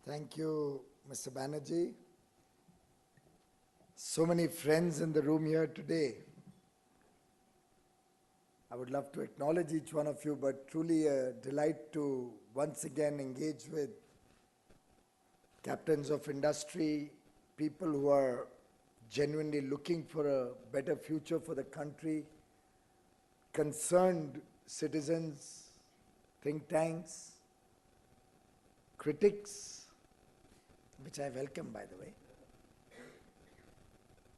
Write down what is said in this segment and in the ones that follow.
Thank you, Mr. Banerjee. So many friends in the room here today. I would love to acknowledge each one of you, but truly a delight to once again engage with captains of industry, people who are genuinely looking for a better future for the country, concerned citizens, think tanks, critics, which I welcome, by the way,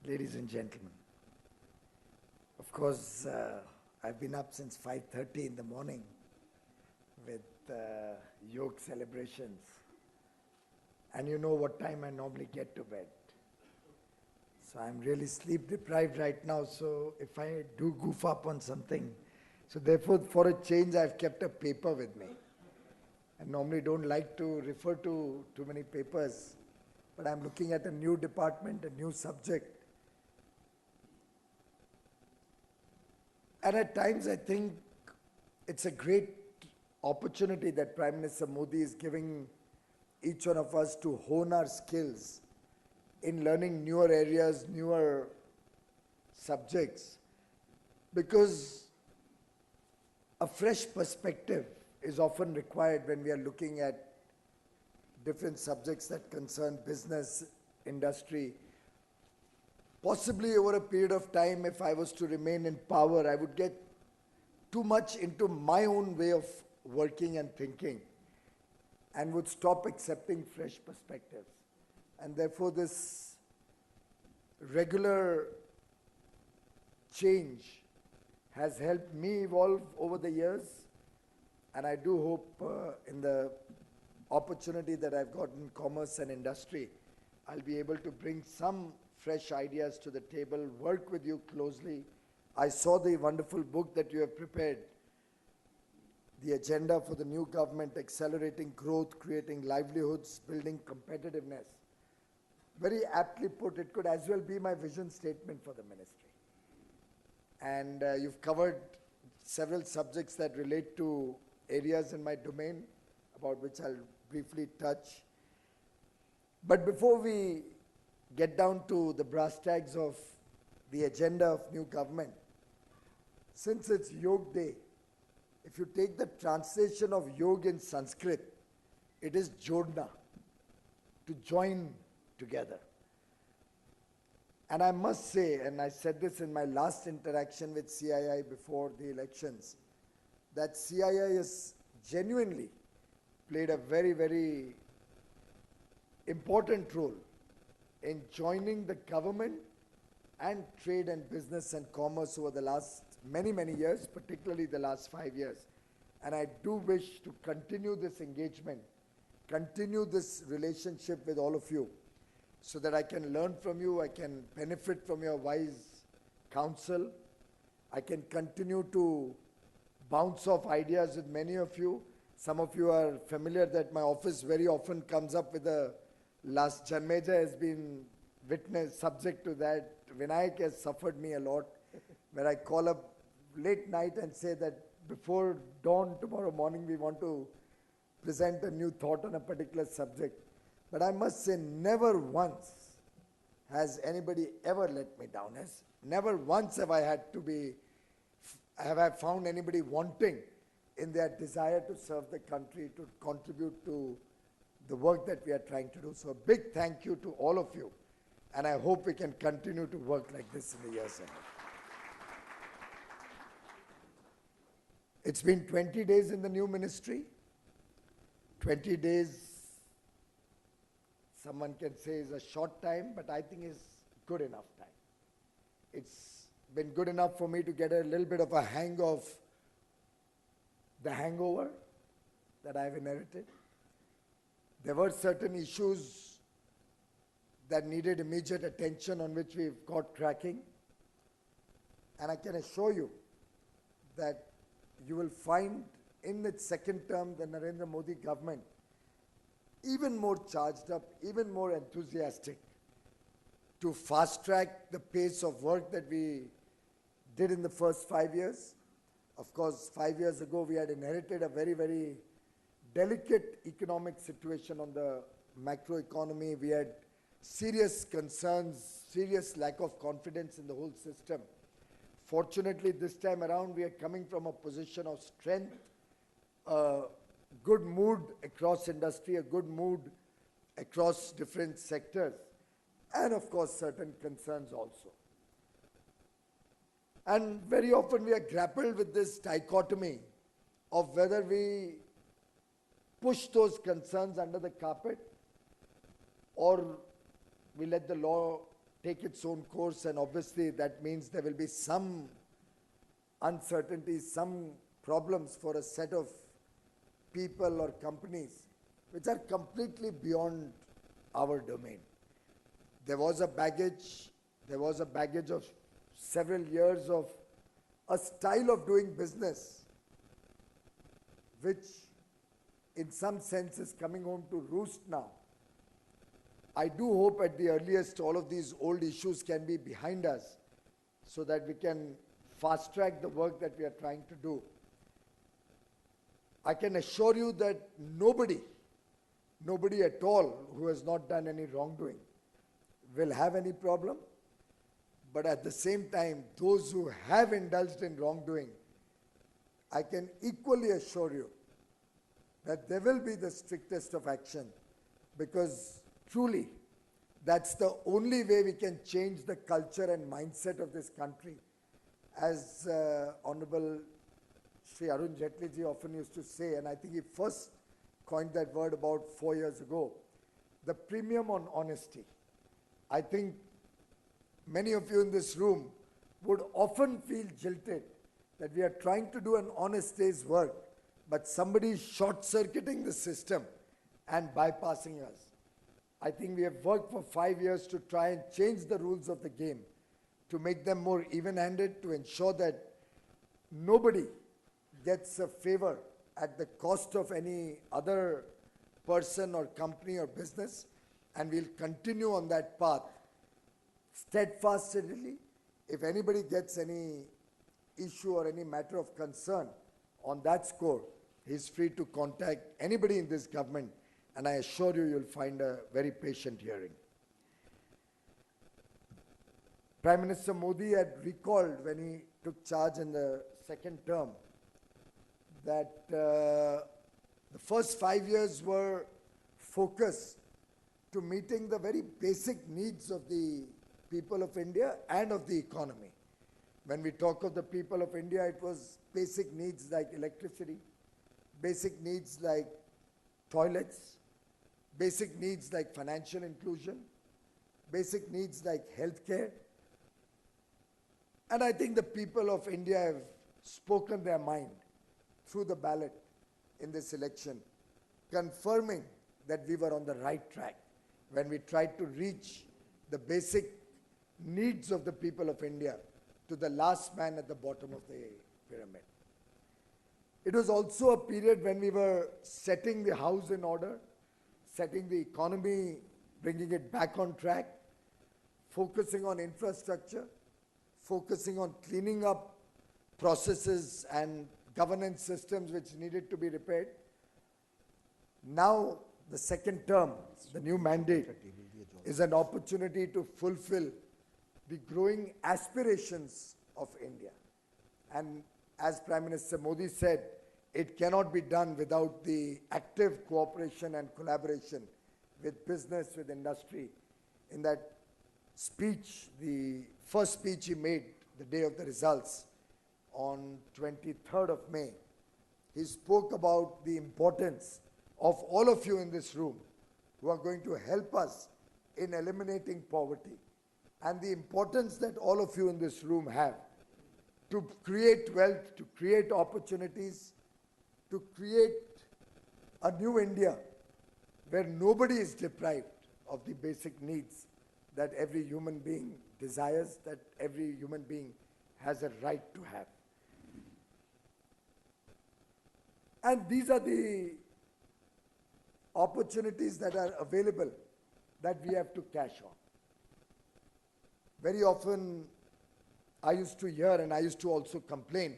ladies and gentlemen. Of course, I've been up since 5:30 in the morning with yoga celebrations. And you know what time I normally get to bed. So I'm really sleep deprived right now, so if I do goof up on something, so therefore for a change I've kept a paper with me. I normally don't like to refer to too many papers, but I'm looking at a new department, a new subject. And at times I think it's a great opportunity that Prime Minister Modi is giving each one of us to hone our skills in learning newer areas, newer subjects, because a fresh perspective is often required when we are looking at different subjects that concern business, industry. Possibly over a period of time, if I was to remain in power, I would get too much into my own way of working and thinking and would stop accepting fresh perspectives. And therefore this regular change has helped me evolve over the years, and I do hope in the opportunity that I've got in commerce and industry, I'll be able to bring some fresh ideas to the table, work with you closely. I saw the wonderful book that you have prepared, The Agenda for the New Government, Accelerating Growth, Creating Livelihoods, Building Competitiveness. Very aptly put, it could as well be my vision statement for the ministry. And you've covered several subjects that relate to areas in my domain, about which I'll briefly touch. But before we get down to the brass tacks of the agenda of new government, since it's Yoga Day, if you take the translation of yoga in Sanskrit, it is jodna, to join together. And I must say, and I said this in my last interaction with CII before the elections, that CII has genuinely played a very, very important role in joining the government and trade and business and commerce over the last many, many years, particularly the last 5 years. And I do wish to continue this engagement, continue this relationship with all of you, so that I can learn from you, I can benefit from your wise counsel, I can continue to bounce off ideas with many of you. Some of you are familiar that my office very often comes up with a last Janmeja has been witness, subject to that. Vinayak has suffered me a lot, where I call up late night and say that before dawn tomorrow morning we want to present a new thought on a particular subject. But I must say, never once has anybody ever let me down. Never once have I found anybody wanting in their desire to serve the country, to contribute to the work that we are trying to do. So a big thank you to all of you. And I hope we can continue to work like this in the years ahead. It's been 20 days in the new ministry. 20 days, someone can say is a short time, but I think is good enough time. It's been good enough for me to get a little bit of a hang of the hangover that I've inherited. There were certain issues that needed immediate attention on which we've got cracking. And I can assure you that you will find in its second term the Narendra Modi government even more charged up, even more enthusiastic to fast track the pace of work that we did in the first 5 years. Of course, 5 years ago we had inherited a very, very delicate economic situation on the macroeconomy, we had serious concerns, serious lack of confidence in the whole system. Fortunately, this time around, we are coming from a position of strength, a good mood across industry, a good mood across different sectors, and of course, certain concerns also. And very often we are grappled with this dichotomy of whether we push those concerns under the carpet or we let the law take its own course, and obviously that means there will be some uncertainties, some problems for a set of people or companies which are completely beyond our domain. There was a baggage of several years of a style of doing business which in some sense is coming home to roost now. I do hope at the earliest all of these old issues can be behind us so that we can fast track the work that we are trying to do. I can assure you that nobody at all who has not done any wrongdoing will have any problem. But at the same time, those who have indulged in wrongdoing, I can equally assure you that there will be the strictest of action, because truly, that's the only way we can change the culture and mindset of this country. As Honorable Shri Arun Jaitley ji often used to say, and I think he first coined that word about 4 years ago, the premium on honesty. I think many of you in this room would often feel jilted that we are trying to do an honest day's work, but somebody is short-circuiting the system and bypassing us. I think we have worked for 5 years to try and change the rules of the game, to make them more even-handed, to ensure that nobody gets a favor at the cost of any other person or company or business, and we'll continue on that path steadfastly. If anybody gets any issue or any matter of concern on that score, he's free to contact anybody in this government, and I assure you, you'll find a very patient hearing. Prime Minister Modi had recalled when he took charge in the second term that the first 5 years were focused to meeting the very basic needs of the people of India and of the economy. When we talk of the people of India, it was basic needs like electricity, basic needs like toilets, basic needs like financial inclusion, basic needs like healthcare. And I think the people of India have spoken their mind through the ballot in this election, confirming that we were on the right track when we tried to reach the basic needs of the people of India to the last man at the bottom of the pyramid. It was also a period when we were setting the house in order, setting the economy, bringing it back on track, focusing on infrastructure, focusing on cleaning up processes and governance systems which needed to be repaired. Now, the second term, the new mandate, is an opportunity to fulfill the growing aspirations of India. And as Prime Minister Modi said, it cannot be done without the active cooperation and collaboration with business, with industry. In that speech, the first speech he made the day of the results on 23rd of May, he spoke about the importance of all of you in this room who are going to help us in eliminating poverty, and the importance that all of you in this room have to create wealth, to create opportunities, to create a new India where nobody is deprived of the basic needs that every human being desires, that every human being has a right to have. And these are the opportunities that are available that we have to cash on. Very often, I used to hear, and I used to also complain,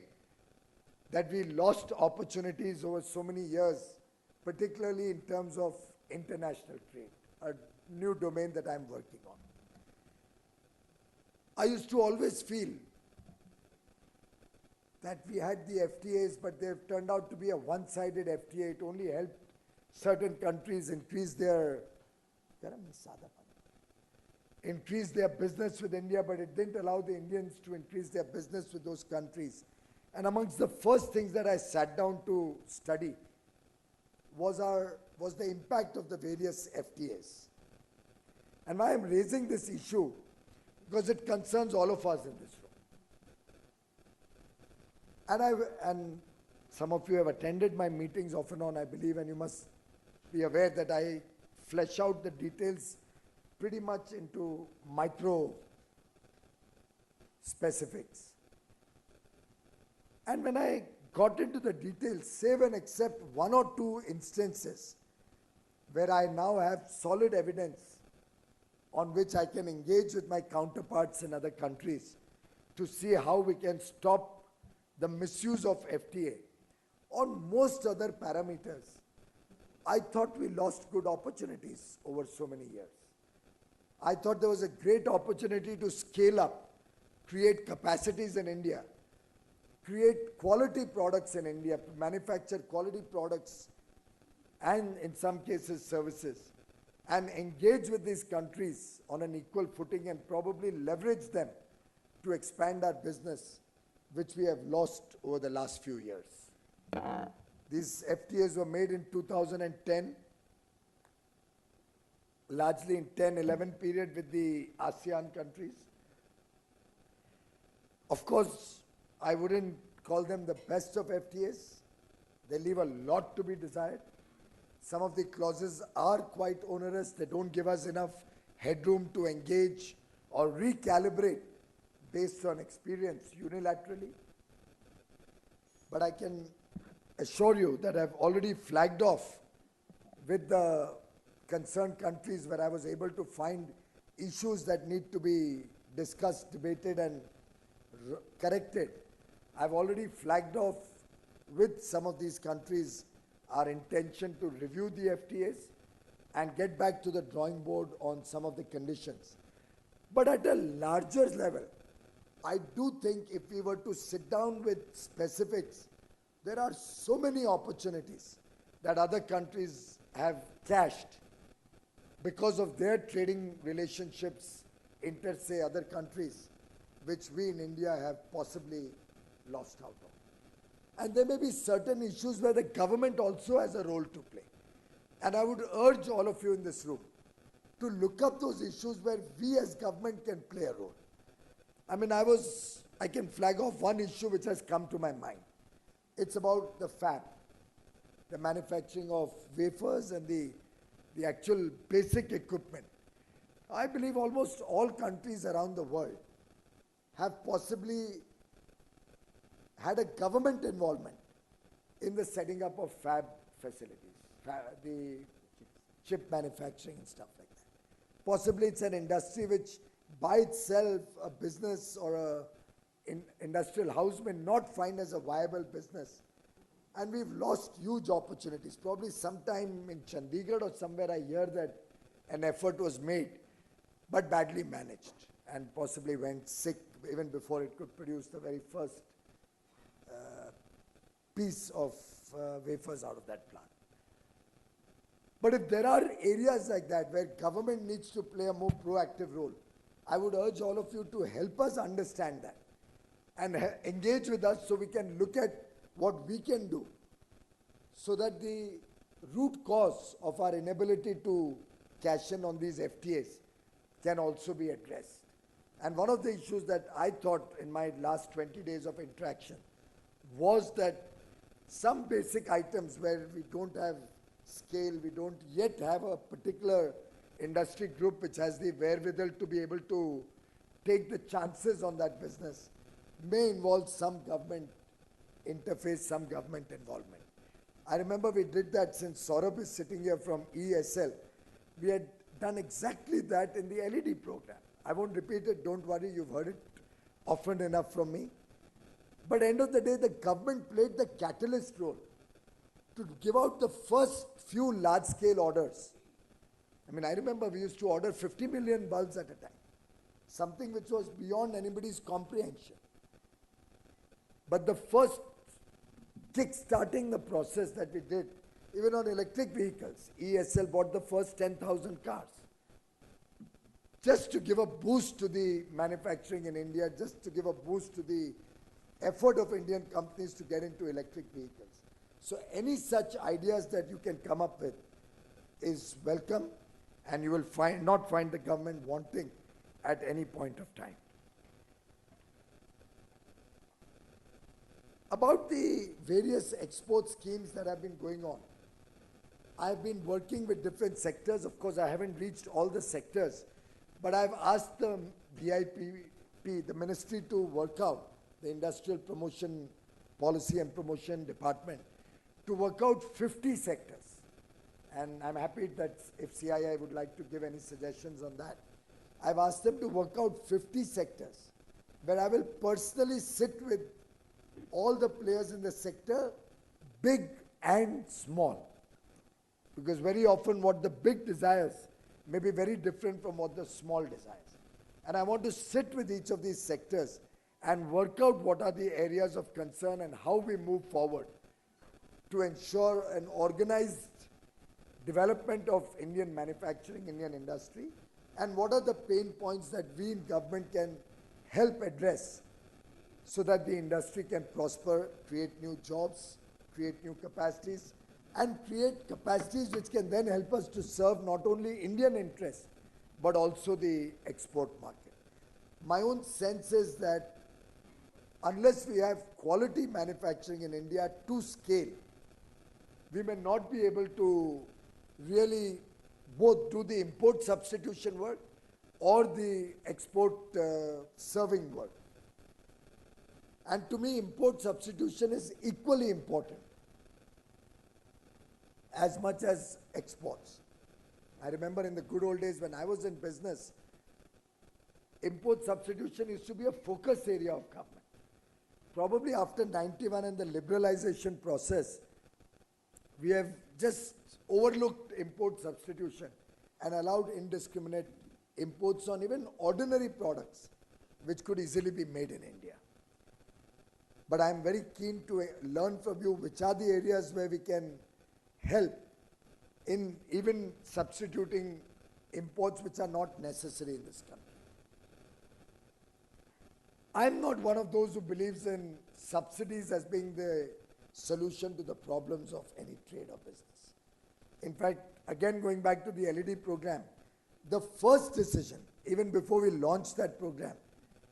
that we lost opportunities over so many years, particularly in terms of international trade, a new domain that I'm working on. I used to always feel that we had the FTAs, but they've turned out to be a one-sided FTA. It only helped certain countries increase their business with India, but it didn't allow the Indians to increase their business with those countries. And amongst the first things that I sat down to study was the impact of the various FTAs. And why I'm raising this issue, because it concerns all of us in this room. And some of you have attended my meetings off and on, I believe, and you must be aware that I flesh out the details pretty much into micro specifics. And when I got into the details, save and except one or two instances where I now have solid evidence on which I can engage with my counterparts in other countries to see how we can stop the misuse of FTA. On most other parameters, I thought we lost good opportunities over so many years. I thought there was a great opportunity to scale up, create capacities in India, create quality products in India, manufacture quality products and in some cases services, and engage with these countries on an equal footing and probably leverage them to expand our business, which we have lost over the last few years. These FTAs were made in 2010, largely in 10-11 period with the ASEAN countries. Of course, I wouldn't call them the best of FTAs. They leave a lot to be desired. Some of the clauses are quite onerous. They don't give us enough headroom to engage or recalibrate based on experience unilaterally. But I can assure you that I've already flagged off with the concerned countries where I was able to find issues that need to be discussed, debated and corrected. I've already flagged off with some of these countries our intention to review the FTAs and get back to the drawing board on some of the conditions. But at a larger level, I do think if we were to sit down with specifics, there are so many opportunities that other countries have cashed because of their trading relationships inter, say, other countries, which we in India have possibly lost out on. And there may be certain issues where the government also has a role to play. And I would urge all of you in this room to look up those issues where we as government can play a role. I mean, I can flag off one issue which has come to my mind. It's about the fab, the manufacturing of wafers and the actual basic equipment. I believe almost all countries around the world have possibly had a government involvement in the setting up of fab facilities, the chip manufacturing and stuff like that. Possibly it's an industry which by itself, a business or an industrial house may not find as a viable business. And we've lost huge opportunities. Probably sometime in Chandigarh or somewhere I hear that an effort was made, but badly managed and possibly went sick even before it could produce the very first piece of wafers out of that plant. But if there are areas like that where government needs to play a more proactive role, I would urge all of you to help us understand that and engage with us so we can look at what we can do so that the root cause of our inability to cash in on these FTAs can also be addressed. And one of the issues that I thought in my last 20 days of interaction was that some basic items where we don't have scale, we don't yet have a particular industry group which has the wherewithal to be able to take the chances on that business, may involve some government interface, some government involvement. I remember we did that since Saurabh is sitting here from ESL. We had done exactly that in the LED program. I won't repeat it, don't worry, you've heard it often enough from me. But end of the day, the government played the catalyst role to give out the first few large-scale orders I remember we used to order 50 million bulbs at a time, something which was beyond anybody's comprehension. But the first kick-starting the process that we did, even on electric vehicles, ESL bought the first 10,000 cars. Just to give a boost to the manufacturing in India, just to give a boost to the effort of Indian companies to get into electric vehicles. So any such ideas that you can come up with is welcome, and you will not find the government wanting at any point of time. About the various export schemes that have been going on, I've been working with different sectors. Of course, I haven't reached all the sectors, but I've asked the DIPP, the ministry, to work out, the Industrial Promotion Policy and Promotion Department, to work out 50 sectors. And I'm happy that if CII would like to give any suggestions on that, I've asked them to work out 50 sectors where I will personally sit with all the players in the sector, big and small. Because very often what the big desires may be very different from what the small desires. And I want to sit with each of these sectors and work out what are the areas of concern and how we move forward to ensure an organized development of Indian manufacturing, Indian industry, and what are the pain points that we in government can help address so that the industry can prosper, create new jobs, create new capacities, and create capacities which can then help us to serve not only Indian interests, but also the export market. My own sense is that unless we have quality manufacturing in India to scale, we may not be able to really both do the import substitution work or the export serving work. And to me, import substitution is equally important as much as exports. I remember in the good old days when I was in business, import substitution used to be a focus area of government. Probably after 91 and the liberalization process, we have just overlooked import substitution and allowed indiscriminate imports on even ordinary products which could easily be made in India. But I am very keen to learn from you which are the areas where we can help in even substituting imports which are not necessary in this country. I am not one of those who believes in subsidies as being the solution to the problems of any trade or business. In fact, again going back to the LED program, the first decision, even before we launched that program,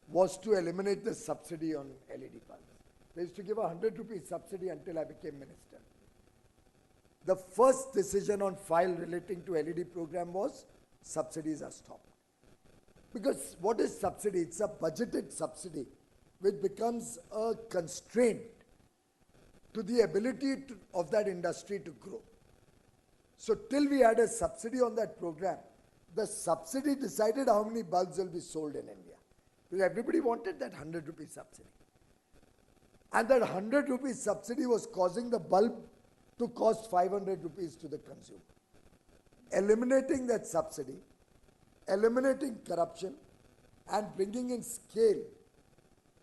was to eliminate the subsidy on LED bulbs. They used to give a 100 rupee subsidy until I became minister. The first decision on file relating to LED program was subsidies are stopped. Because what is subsidy? It's a budgeted subsidy which becomes a constraint to the ability of that industry to grow. So till we had a subsidy on that program, the subsidy decided how many bulbs will be sold in India. Because everybody wanted that 100 rupee subsidy. And that 100 rupees subsidy was causing the bulb to cost 500 rupees to the consumer. Eliminating that subsidy, eliminating corruption, and bringing in scale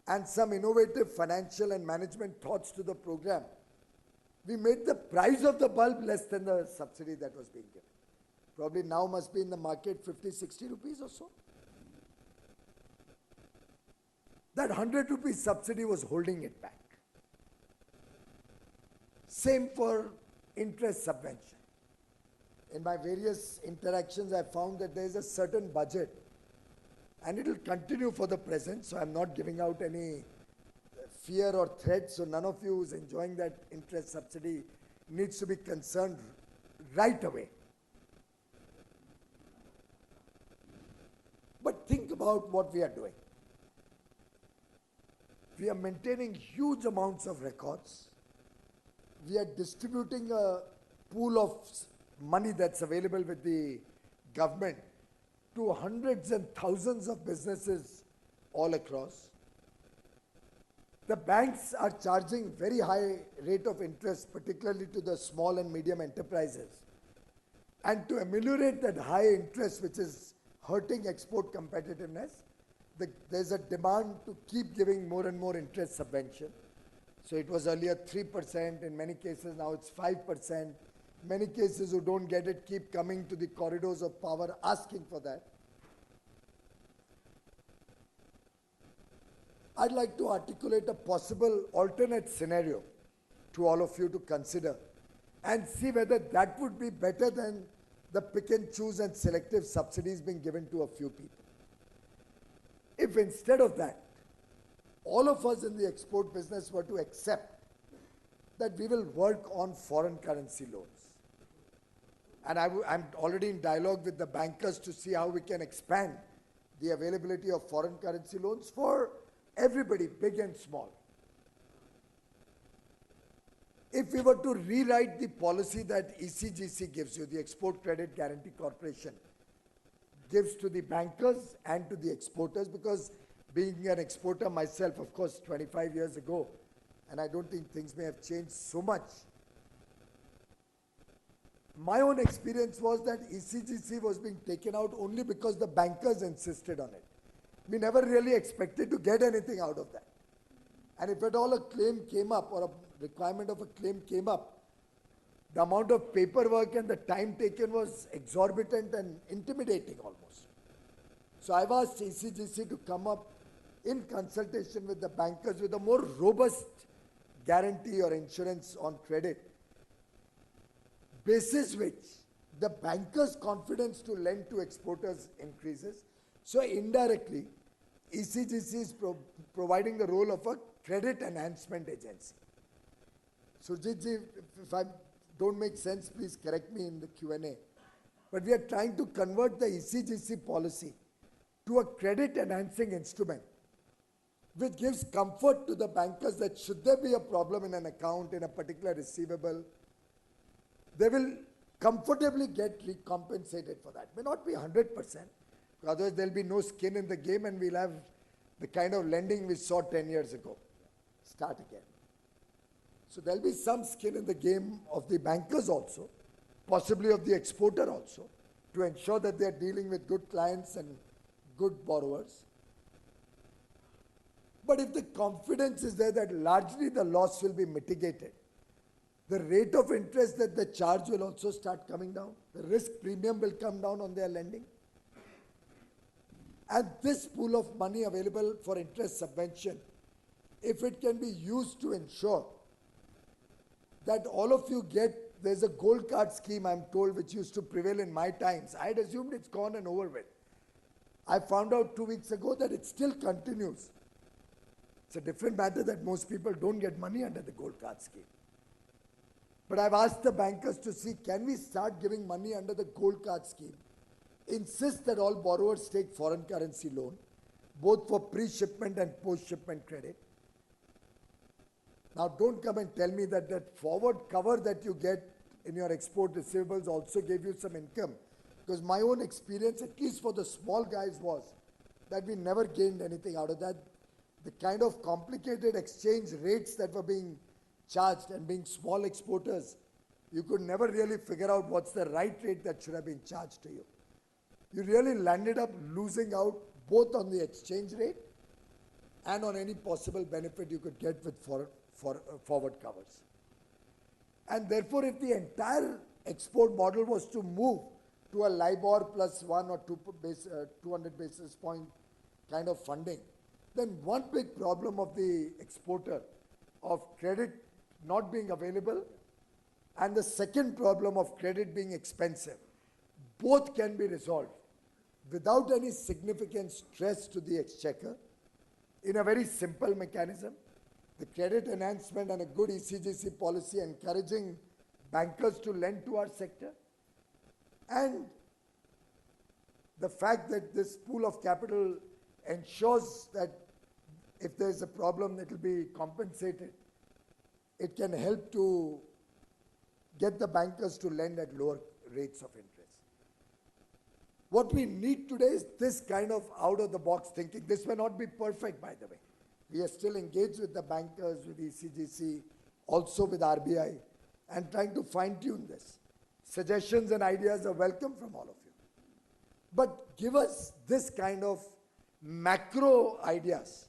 and some innovative financial and management thoughts to the program, we made the price of the bulb less than the subsidy that was being given. Probably now must be in the market 50, 60 rupees or so. That 100 rupees subsidy was holding it back. Same for interest subvention. In my various interactions, I found that there is a certain budget, and it will continue for the present, so I'm not giving out any fear or threat, so none of you who is enjoying that interest subsidy needs to be concerned right away. But think about what we are doing. We are maintaining huge amounts of records. We are distributing a pool of money that's available with the government to hundreds and thousands of businesses all across. The banks are charging very high rate of interest, particularly to the small and medium enterprises. And to ameliorate that high interest which is hurting export competitiveness, there's a demand to keep giving more and more interest subvention. So it was earlier 3%, in many cases now it's 5%. Many cases who don't get it keep coming to the corridors of power asking for that. I'd like to articulate a possible alternate scenario to all of you to consider and see whether that would be better than the pick and choose and selective subsidies being given to a few people. If instead of that, all of us in the export business were to accept that we will work on foreign currency loans. And I'm already in dialogue with the bankers to see how we can expand the availability of foreign currency loans for everybody, big and small. If we were to rewrite the policy that ECGC gives you, the Export Credit Guarantee Corporation, gives to the bankers and to the exporters, because being an exporter myself, of course, 25 years ago, and I don't think things may have changed so much. My own experience was that ECGC was being taken out only because the bankers insisted on it. We never really expected to get anything out of that. And if at all a claim came up or a requirement of a claim came up, the amount of paperwork and the time taken was exorbitant and intimidating almost. So I've asked ECGC to come up in consultation with the bankers with a more robust guarantee or insurance on credit, basis which the bankers' confidence to lend to exporters increases. So indirectly, ECGC is providing the role of a credit enhancement agency. Surjitji, if I don't make sense, please correct me in the Q&A. But we are trying to convert the ECGC policy to a credit enhancing instrument, which gives comfort to the bankers that should there be a problem in an account, in a particular receivable, they will comfortably get recompensated for that. May not be 100%, otherwise there will be no skin in the game and we'll have the kind of lending we saw 10 years ago. Start again. So there will be some skin in the game of the bankers also, possibly of the exporter also, to ensure that they are dealing with good clients and good borrowers. But if the confidence is there that largely the loss will be mitigated, the rate of interest that they charge will also start coming down. The risk premium will come down on their lending. And this pool of money available for interest subvention, if it can be used to ensure that all of you get, there's a gold card scheme, I'm told, which used to prevail in my times. I had assumed it's gone and over with. I found out 2 weeks ago that it still continues. It's a different matter that most people don't get money under the gold card scheme. But I've asked the bankers to see, can we start giving money under the gold card scheme? Insist that all borrowers take foreign currency loan, both for pre-shipment and post-shipment credit. Now don't come and tell me that that forward cover that you get in your export receivables also gave you some income. Because my own experience, at least for the small guys, was that we never gained anything out of that. The kind of complicated exchange rates that were being charged, and being small exporters, you could never really figure out what's the right rate that should have been charged to you. You really landed up losing out both on the exchange rate and on any possible benefit you could get with forward covers. And therefore, if the entire export model was to move to a LIBOR plus 1 or 200 basis point kind of funding, then one big problem of the exporter of credit not being available and the second problem of credit being expensive, both can be resolved without any significant stress to the exchequer in a very simple mechanism. The credit enhancement and a good ECGC policy encouraging bankers to lend to our sector, and the fact that this pool of capital ensures that if there is a problem, it will be compensated. It can help to get the bankers to lend at lower rates of interest. What we need today is this kind of out-of-the-box thinking. This may not be perfect, by the way. We are still engaged with the bankers, with ECGC, also with RBI, and trying to fine-tune this. Suggestions and ideas are welcome from all of you. But give us this kind of macro ideas,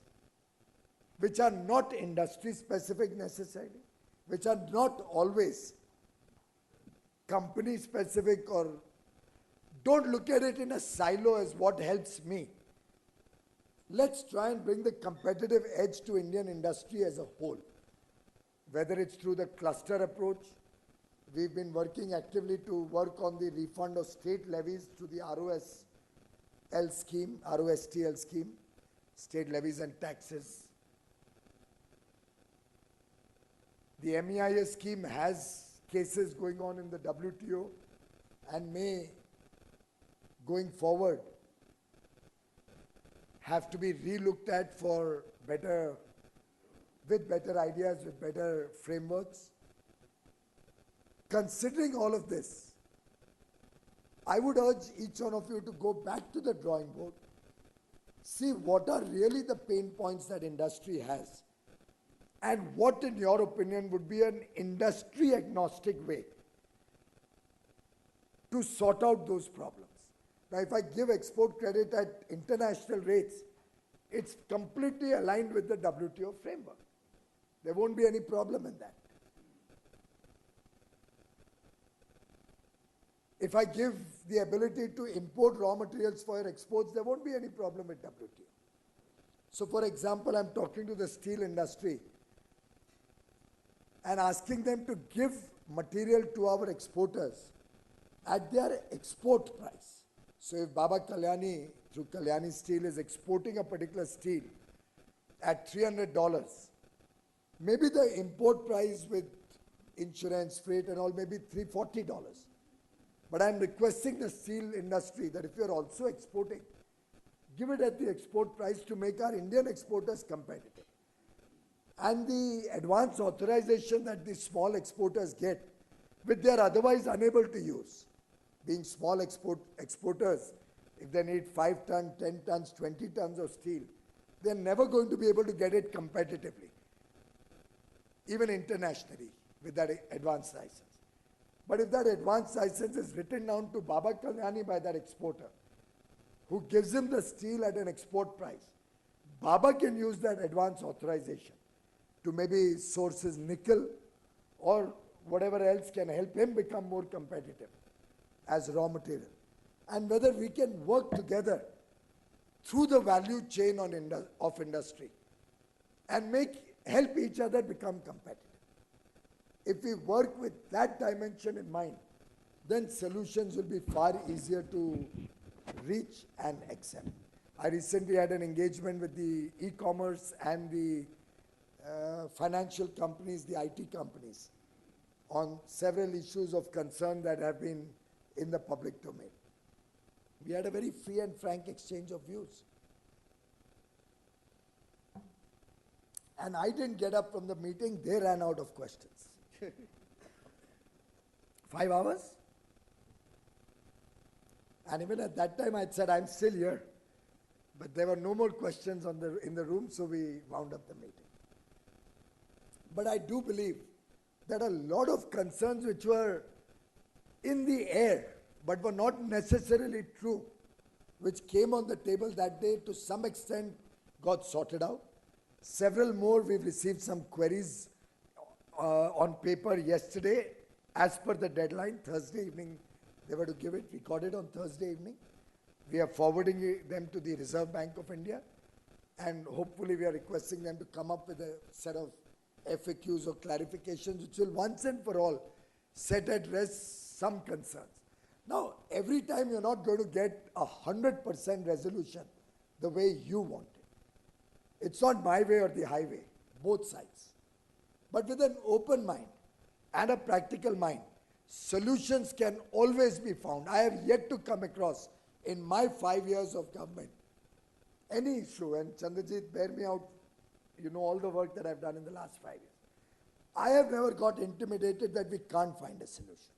which are not industry specific necessarily, which are not always company specific, or don't look at it in a silo as what helps me. Let's try and bring the competitive edge to Indian industry as a whole. Whether it's through the cluster approach, we've been working actively to work on the refund of state levies through the ROSL scheme, ROSTL scheme, state levies and taxes. The MEIS scheme has cases going on in the WTO and may, going forward, have to be re-looked at for better, with better ideas, with better frameworks. Considering all of this, I would urge each one of you to go back to the drawing board, see what are really the pain points that industry has, and what, in your opinion, would be an industry agnostic way to sort out those problems. Now, if I give export credit at international rates, it's completely aligned with the WTO framework. There won't be any problem in that. If I give the ability to import raw materials for your exports, there won't be any problem with WTO. So, for example, I'm talking to the steel industry and asking them to give material to our exporters at their export price. So if Baba Kalyani, through Kalyani Steel, is exporting a particular steel at $300, maybe the import price with insurance, freight and all may be $340. But I'm requesting the steel industry that if you're also exporting, give it at the export price to make our Indian exporters competitive. And the advance authorization that the small exporters get, which they are otherwise unable to use. Being small exporters, if they need 5 tons, 10 tons, 20 tons of steel, they're never going to be able to get it competitively, even internationally, with that advance license. But if that advance license is written down to Baba Kalyani by that exporter, who gives him the steel at an export price, Baba can use that advance authorization to maybe source his nickel or whatever else can help him become more competitive as raw material. And whether we can work together through the value chain of industry and help each other become competitive. If we work with that dimension in mind, then solutions will be far easier to reach and accept. I recently had an engagement with the e-commerce and the financial companies, the IT companies, on several issues of concern that have been in the public domain. We had a very free and frank exchange of views. And I didn't get up from the meeting, they ran out of questions. 5 hours? And even at that time I said, I'm still here. But there were no more questions in the room, so we wound up the meeting. But I do believe that a lot of concerns which were in the air, but were not necessarily true, which came on the table that day, to some extent got sorted out. Several more, we've received some queries on paper yesterday, as per the deadline. Thursday evening they were to give it. We got it on Thursday evening. We are forwarding them to the Reserve Bank of India, and hopefully we are requesting them to come up with a set of FAQs or clarifications which will once and for all set at rest some concerns. Now, every time you're not going to get 100% resolution the way you want it. It's not my way or the highway, both sides. But with an open mind and a practical mind, solutions can always be found. I have yet to come across, in my 5 years of government, any issue, and Chandrajit, bear me out, you know all the work that I've done in the last 5 years. I have never got intimidated that we can't find a solution.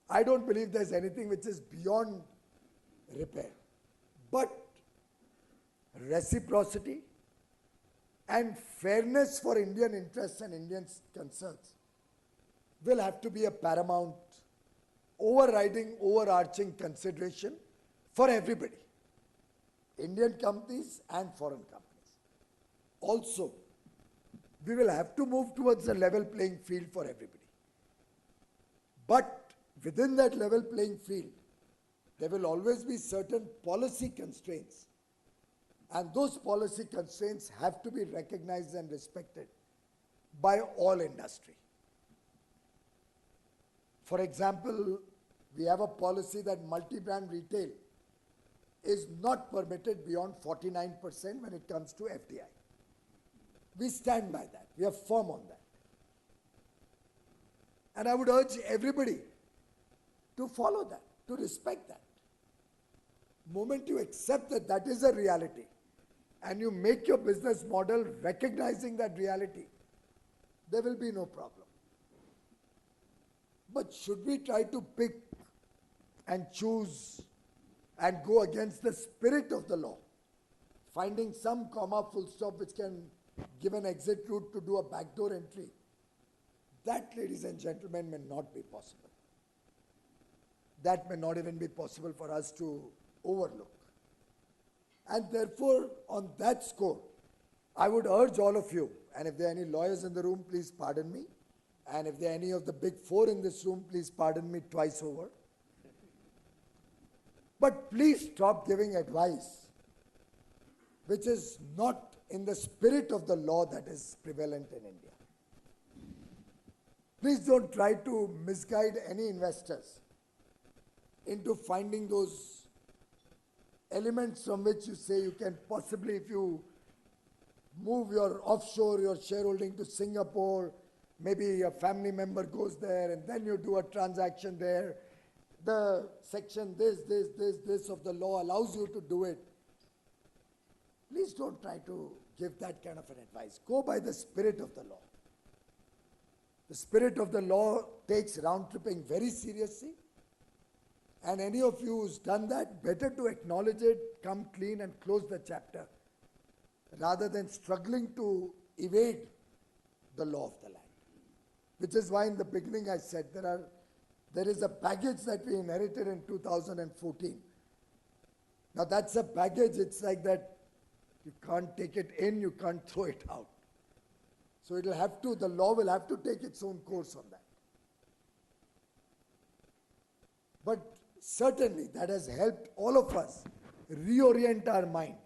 I don't believe there's anything which is beyond repair. But reciprocity and fairness for Indian interests and Indian concerns will have to be a paramount overriding, overarching consideration for everybody, Indian companies and foreign companies. Also, we will have to move towards a level playing field for everybody. But within that level playing field, there will always be certain policy constraints. And those policy constraints have to be recognized and respected by all industry. For example, we have a policy that multi-brand retail is not permitted beyond 49% when it comes to FDI. We stand by that. We are firm on that. And I would urge everybody to follow that, to respect that. The moment you accept that that is a reality and you make your business model recognizing that reality, there will be no problem. But should we try to pick and choose and go against the spirit of the law, finding some comma, full stop which can give an exit route to do a backdoor entry? That, ladies and gentlemen, may not be possible. That may not even be possible for us to overlook. And therefore, on that score, I would urge all of you, and if there are any lawyers in the room, please pardon me. And if there are any of the big four in this room, please pardon me twice over. But please stop giving advice which is not in the spirit of the law that is prevalent in India. Please don't try to misguide any investors into finding those elements from which you say you can possibly, if you move your offshore, your shareholding to Singapore, maybe a family member goes there and then you do a transaction there. The section this of the law allows you to do it. Please don't try to give that kind of an advice. Go by the spirit of the law. The spirit of the law takes round tripping very seriously. And any of you who's done that, better to acknowledge it, come clean and close the chapter, rather than struggling to evade the law of the land. Which is why in the beginning I said there is a baggage that we inherited in 2014. Now that's a baggage, it's like that you can't take it in, you can't throw it out. So it'll have to, the law will have to take its own course on that. But certainly that has helped all of us reorient our mind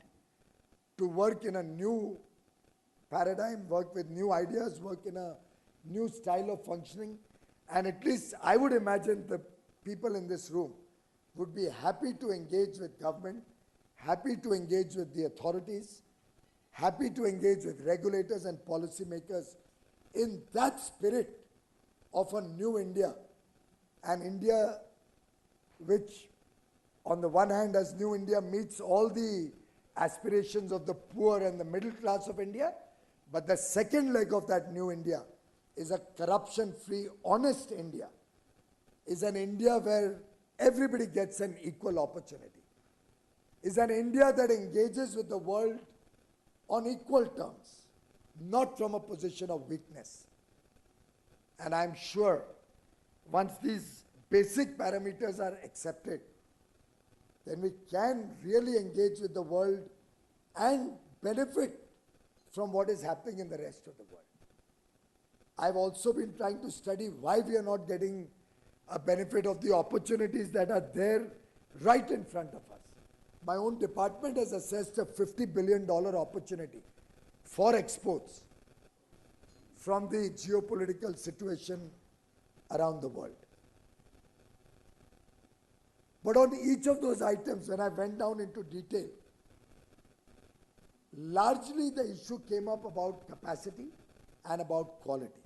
to work in a new paradigm, work with new ideas, work in a new style of functioning. And at least I would imagine the people in this room would be happy to engage with government, happy to engage with the authorities, happy to engage with regulators and policymakers in that spirit of a new India, an India which on the one hand as New India meets all the aspirations of the poor and the middle class of India, but the second leg of that New India is a corruption-free, honest India, is an India where everybody gets an equal opportunity, is an India that engages with the world on equal terms, not from a position of weakness. And I'm sure once these basic parameters are accepted, then we can really engage with the world and benefit from what is happening in the rest of the world. I've also been trying to study why we are not getting a benefit of the opportunities that are there right in front of us. My own department has assessed a $50 billion opportunity for exports from the geopolitical situation around the world. But on each of those items, when I went down into detail, largely the issue came up about capacity and about quality.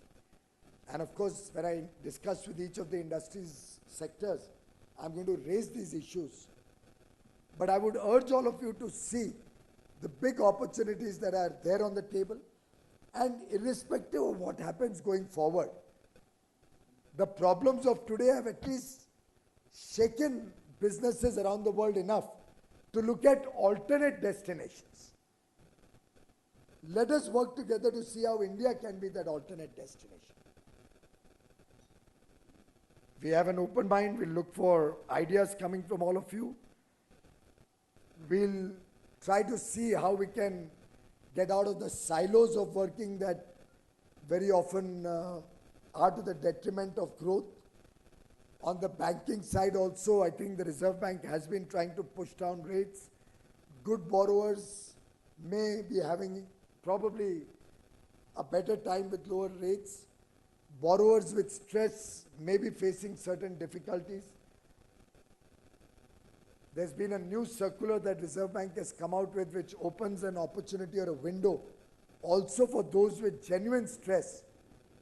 And of course, when I discussed with each of the industries sectors, I'm going to raise these issues. But I would urge all of you to see the big opportunities that are there on the table, and irrespective of what happens going forward, the problems of today have at least shaken businesses around the world enough to look at alternate destinations. Let us work together to see how India can be that alternate destination. We have an open mind. We'll look for ideas coming from all of you. We'll try to see how we can get out of the silos of working that very often are to the detriment of growth. On the banking side also, I think the Reserve Bank has been trying to push down rates. Good borrowers may be having probably a better time with lower rates. Borrowers with stress may be facing certain difficulties. There's been a new circular that Reserve Bank has come out with which opens an opportunity or a window also for those with genuine stress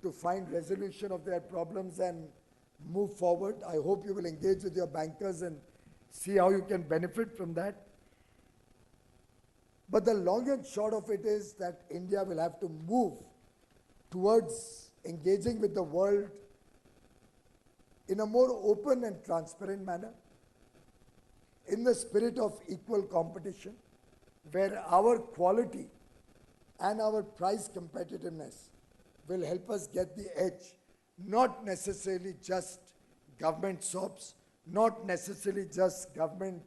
to find resolution of their problems and move forward. I hope you will engage with your bankers and see how you can benefit from that. But the long and short of it is that India will have to move towards engaging with the world in a more open and transparent manner, in the spirit of equal competition, where our quality and our price competitiveness will help us get the edge, not necessarily just government SOPs, not necessarily just government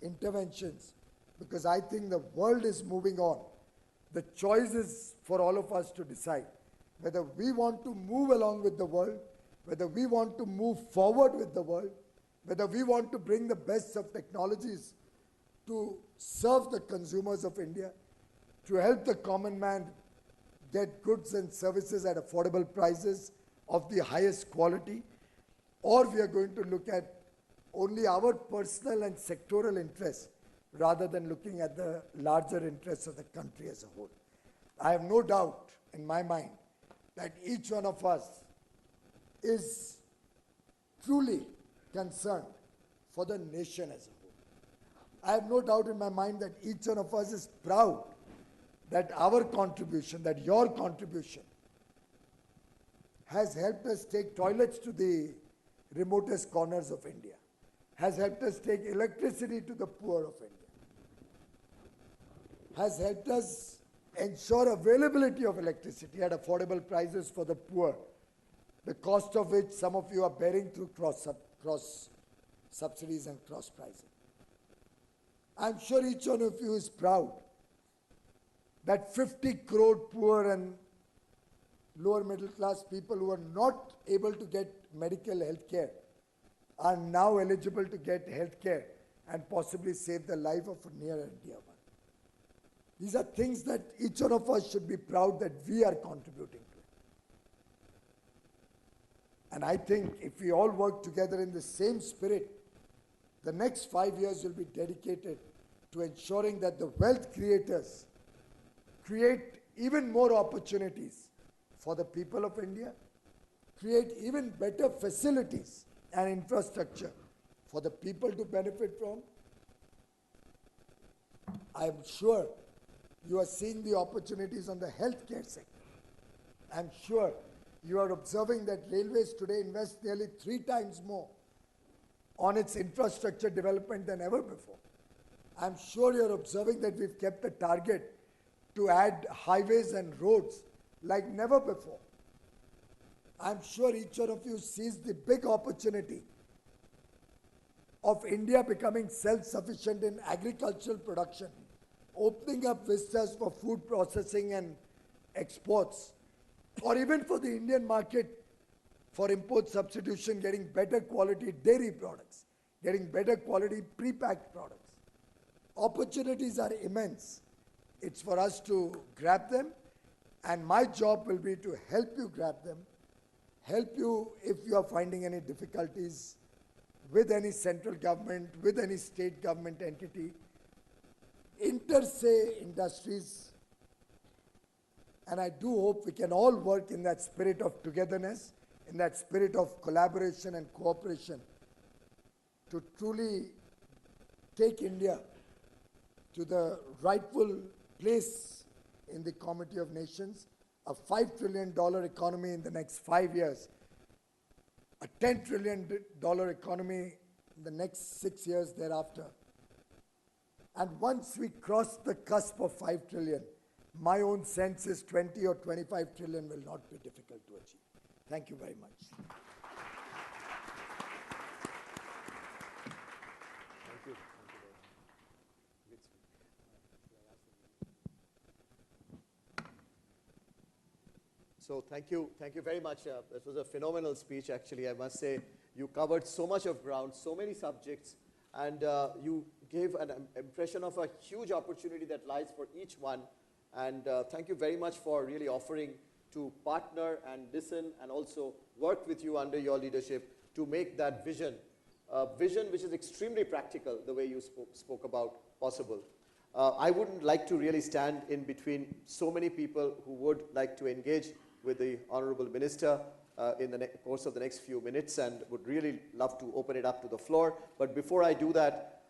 interventions, because I think the world is moving on. The choice is for all of us to decide whether we want to move along with the world, whether we want to move forward with the world, whether we want to bring the best of technologies to serve the consumers of India, to help the common man get goods and services at affordable prices of the highest quality, or we are going to look at only our personal and sectoral interests rather than looking at the larger interests of the country as a whole. I have no doubt in my mind that each one of us is truly concerned for the nation as a whole. I have no doubt in my mind that each one of us is proud that our contribution, that your contribution has helped us take toilets to the remotest corners of India, has helped us take electricity to the poor of India, has helped us ensure availability of electricity at affordable prices for the poor, the cost of which some of you are bearing through cross subsidies and cross pricing. I'm sure each one of you is proud that 50 crore poor and lower middle class people who are not able to get medical health care are now eligible to get health care and possibly save the life of a near and dear one. These are things that each one of us should be proud that we are contributing to. And I think if we all work together in the same spirit, the next 5 years will be dedicated to ensuring that the wealth creators create even more opportunities for the people of India, create even better facilities and infrastructure for the people to benefit from. I am sure you are seeing the opportunities on the healthcare sector. I am sure you are observing that railways today invest nearly 3 times more on its infrastructure development than ever before. I am sure you are observing that we've kept a target to add highways and roads like never before. I'm sure each one of you sees the big opportunity of India becoming self-sufficient in agricultural production, opening up vistas for food processing and exports, or even for the Indian market for import substitution, getting better quality dairy products, getting better quality pre-packed products. Opportunities are immense. It's for us to grab them, and my job will be to help you grab them, help you if you are finding any difficulties with any central government, with any state government entity, inter-se industries, and I do hope we can all work in that spirit of togetherness, in that spirit of collaboration and cooperation to truly take India to the rightful place in the Committee of Nations, a $5 trillion economy in the next 5 years, a $10 trillion economy in the next 6 years thereafter. And once we cross the cusp of 5 trillion, my own sense is 20 or 25 trillion will not be difficult to achieve. Thank you very much. So thank you very much. This was a phenomenal speech, actually, I must say. You covered so much of ground, so many subjects, and you gave an impression of a huge opportunity that lies for each one. And thank you very much for really offering to partner and listen and also work with you under your leadership to make that vision, vision which is extremely practical, the way you spoke about, possible. I wouldn't like to really stand in between so many people who would like to engage with the Honorable Minister in the course of the next few minutes, and would really love to open it up to the floor. But before I do that,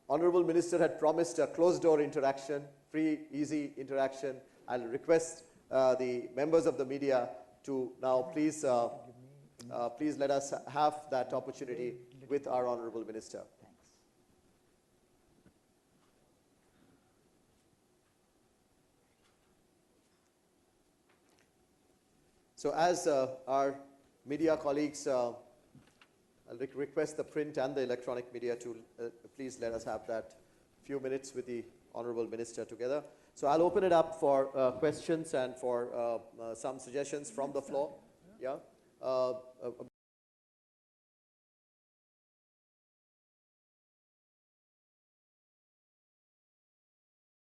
Honorable Minister had promised a closed-door interaction, free, easy interaction. I'll request the members of the media to now please let us have that opportunity with our Honorable Minister. So as our media colleagues, I'll request the print and the electronic media to please let us have that few minutes with the Honorable Minister together. So I'll open it up for questions and for some suggestions from the floor. Yeah.